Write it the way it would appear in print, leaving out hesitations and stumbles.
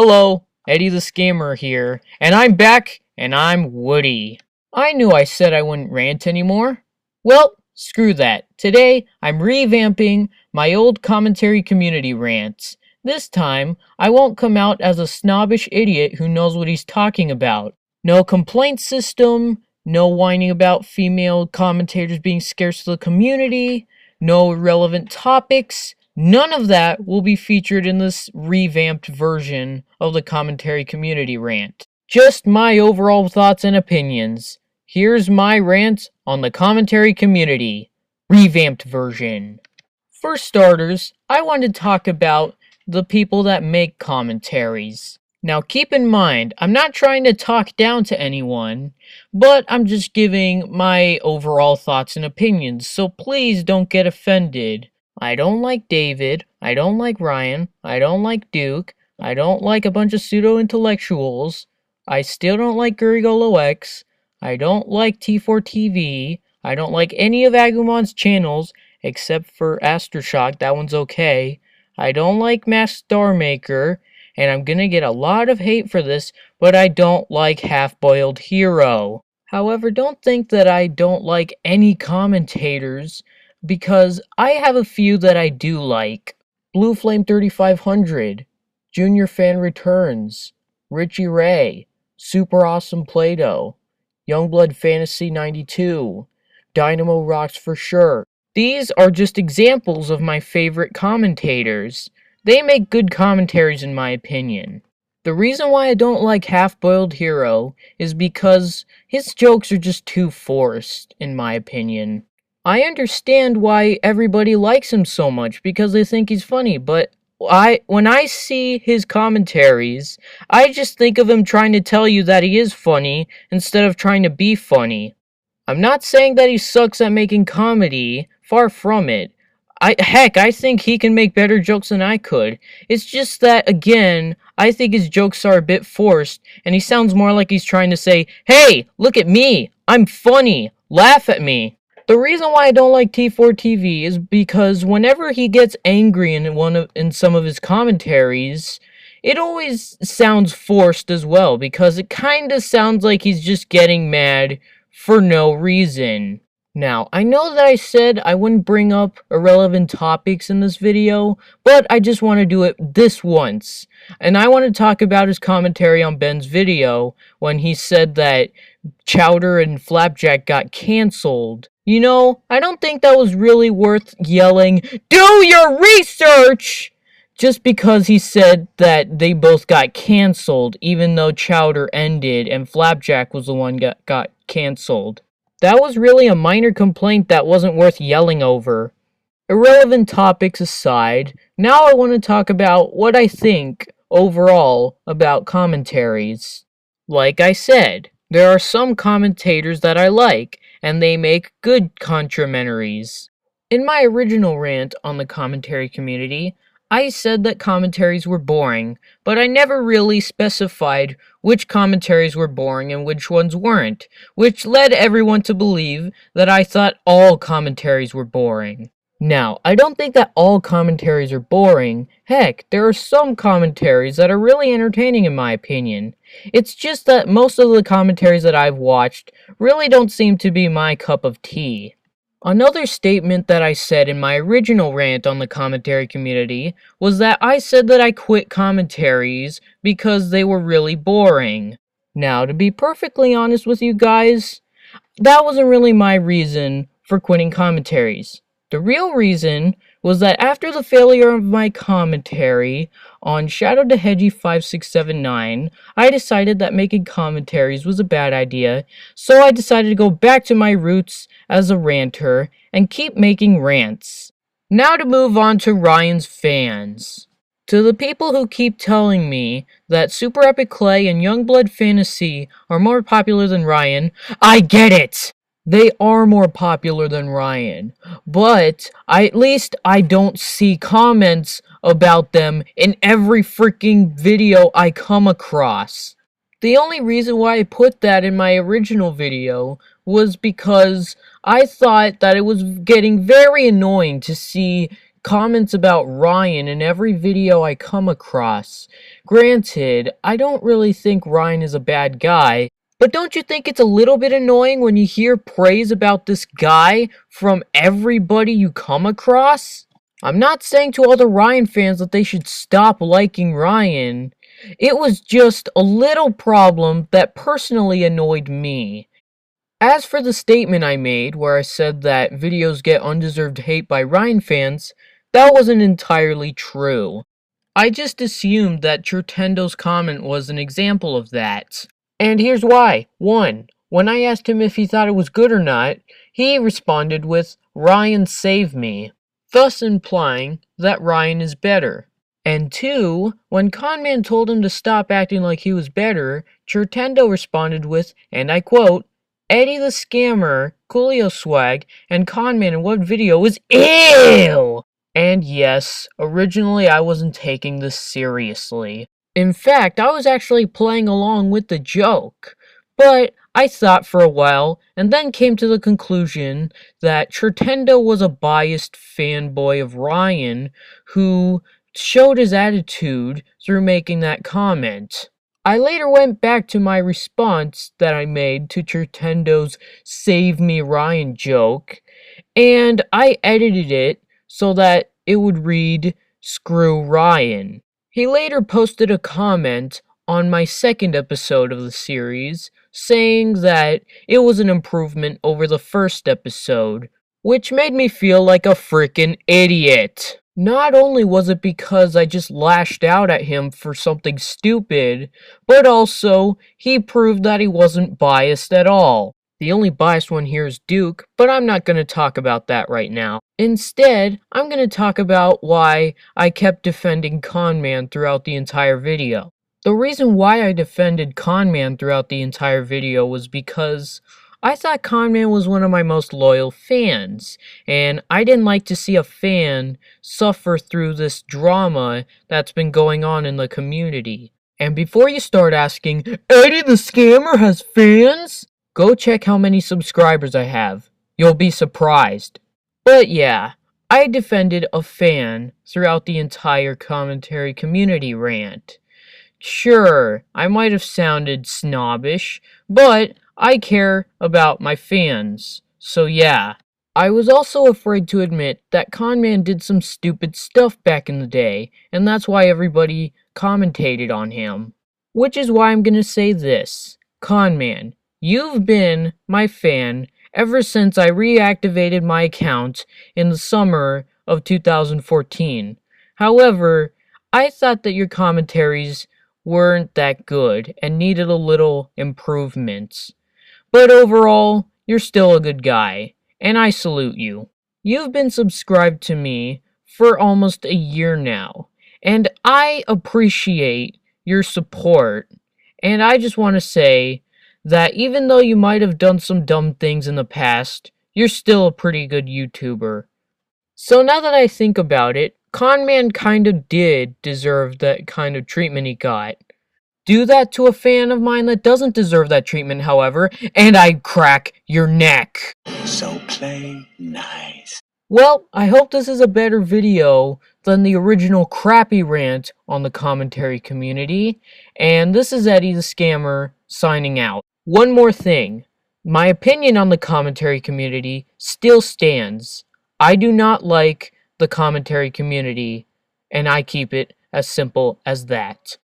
Hello, Eddy the Scammer here, and I'm back, and I'm Woody. I knew I said I wouldn't rant anymore. Well, screw that. Today, I'm revamping my old commentary community rants. This time, I won't come out as a snobbish idiot who knows what he's talking about. No complaint system, no whining about female commentators being scarce to the community, no irrelevant topics. None of that will be featured in this revamped version of the commentary community rant. Just my overall thoughts and opinions. Here's my rant on the commentary community, revamped version. For starters, I want to talk about the people that make commentaries. Now keep in mind, I'm not trying to talk down to anyone, but I'm just giving my overall thoughts and opinions, so please don't get offended. I don't like David, I don't like Ryan, I don't like Duke, I don't like a bunch of pseudo-intellectuals, I still don't like Gurigolo X, I don't like T4TV, I don't like any of Agumon's channels, except for Astroshock, that one's okay, I don't like Masked Star Maker, and I'm gonna get a lot of hate for this, but I don't like Half-Boiled Hero. However, don't think that I don't like any commentators, because I have a few that I do like. Blue Flame 3500, Junior Fan Returns, Richie Ray, Super Awesome Play-Doh, Youngblood Fantasy 92, Dynamo Rocks for sure. These are just examples of my favorite commentators. They make good commentaries in my opinion. The reason why I don't like Half-Boiled Hero is because his jokes are just too forced, in my opinion. I understand why everybody likes him so much because they think he's funny, but when I see his commentaries, I just think of him trying to tell you that he is funny instead of trying to be funny. I'm not saying that he sucks at making comedy, far from it. I think he can make better jokes than I could. It's just that, again, I think his jokes are a bit forced, and he sounds more like he's trying to say, "Hey, look at me! I'm funny! Laugh at me!" The reason why I don't like T4TV is because whenever he gets angry in some of his commentaries, it always sounds forced as well, because it kinda sounds like he's just getting mad for no reason. Now, I know that I said I wouldn't bring up irrelevant topics in this video, but I just want to do it this once. And I want to talk about his commentary on Ben's video when he said that Chowder and Flapjack got cancelled. You know, I don't think that was really worth yelling, "Do your research!" just because he said that they both got cancelled, even though Chowder ended and Flapjack was the one that got cancelled. That was really a minor complaint that wasn't worth yelling over. Irrelevant topics aside, now I want to talk about what I think, overall, about commentaries. Like I said, there are some commentators that I like, and they make good commentaries. In my original rant on the commentary community, I said that commentaries were boring, but I never really specified which commentaries were boring and which ones weren't, which led everyone to believe that I thought all commentaries were boring. Now, I don't think that all commentaries are boring. Heck, there are some commentaries that are really entertaining in my opinion. It's just that most of the commentaries that I've watched really don't seem to be my cup of tea. Another statement that I said in my original rant on the commentary community was that I said that I quit commentaries because they were really boring. Now, to be perfectly honest with you guys, that wasn't really my reason for quitting commentaries. The real reason was that after the failure of my commentary on Shadow to Hedgie 5679, I decided that making commentaries was a bad idea, so I decided to go back to my roots as a ranter and keep making rants. Now to move on to Ryan's fans. To the people who keep telling me that Super Epic Clay and Youngblood Fantasy are more popular than Ryan, I get it! They are more popular than Ryan, but at least I don't see comments about them in every freaking video I come across. The only reason why I put that in my original video was because I thought that it was getting very annoying to see comments about Ryan in every video I come across. Granted, I don't really think Ryan is a bad guy, but don't you think it's a little bit annoying when you hear praise about this guy from everybody you come across? I'm not saying to all the Ryan fans that they should stop liking Ryan. It was just a little problem that personally annoyed me. As for the statement I made, where I said that videos get undeserved hate by Ryan fans, that wasn't entirely true. I just assumed that Churtendo's comment was an example of that. And here's why. 1. When I asked him if he thought it was good or not, he responded with, "Ryan save me," thus implying that Ryan is better. And 2. When Conman told him to stop acting like he was better, Churtendo responded with, and I quote, "Eddy the Scammer, Coolio Swag, and Conman in what video was ew!" And yes, originally I wasn't taking this seriously. In fact, I was actually playing along with the joke. But I thought for a while, and then came to the conclusion that Churtendo was a biased fanboy of Ryan who showed his attitude through making that comment. I later went back to my response that I made to Churtendo's "Save Me Ryan" joke, and I edited it so that it would read, "Screw Ryan." He later posted a comment on my second episode of the series, saying that it was an improvement over the first episode, which made me feel like a frickin' idiot. Not only was it because I just lashed out at him for something stupid, but also he proved that he wasn't biased at all. The only biased one here is Duke, but I'm not going to talk about that right now. Instead, I'm going to talk about why I kept defending Conman throughout the entire video. The reason why I defended Conman throughout the entire video was because I thought Conman was one of my most loyal fans, and I didn't like to see a fan suffer through this drama that's been going on in the community. And before you start asking, "Eddy the Scammer has fans?" Go check how many subscribers I have. You'll be surprised. But yeah, I defended a fan throughout the entire commentary community rant. Sure, I might have sounded snobbish, but I care about my fans, so yeah. I was also afraid to admit that Conman did some stupid stuff back in the day, and that's why everybody commentated on him. Which is why I'm gonna say this. Conman, you've been my fan ever since I reactivated my account in the summer of 2014. However, I thought that your commentaries weren't that good and needed a little improvements. But overall, you're still a good guy, and I salute you. You've been subscribed to me for almost a year now, and I appreciate your support. And I just want to say that even though you might have done some dumb things in the past, you're still a pretty good YouTuber. So now that I think about it, Conman kind of did deserve that kind of treatment he got. Do that to a fan of mine that doesn't deserve that treatment, however, and I crack your neck. So play nice. Well, I hope this is a better video than the original crappy rant on the commentary community, and this is Eddy the Scammer signing out. One more thing. My opinion on the commentary community still stands. I do not like the commentary community, and I keep it as simple as that.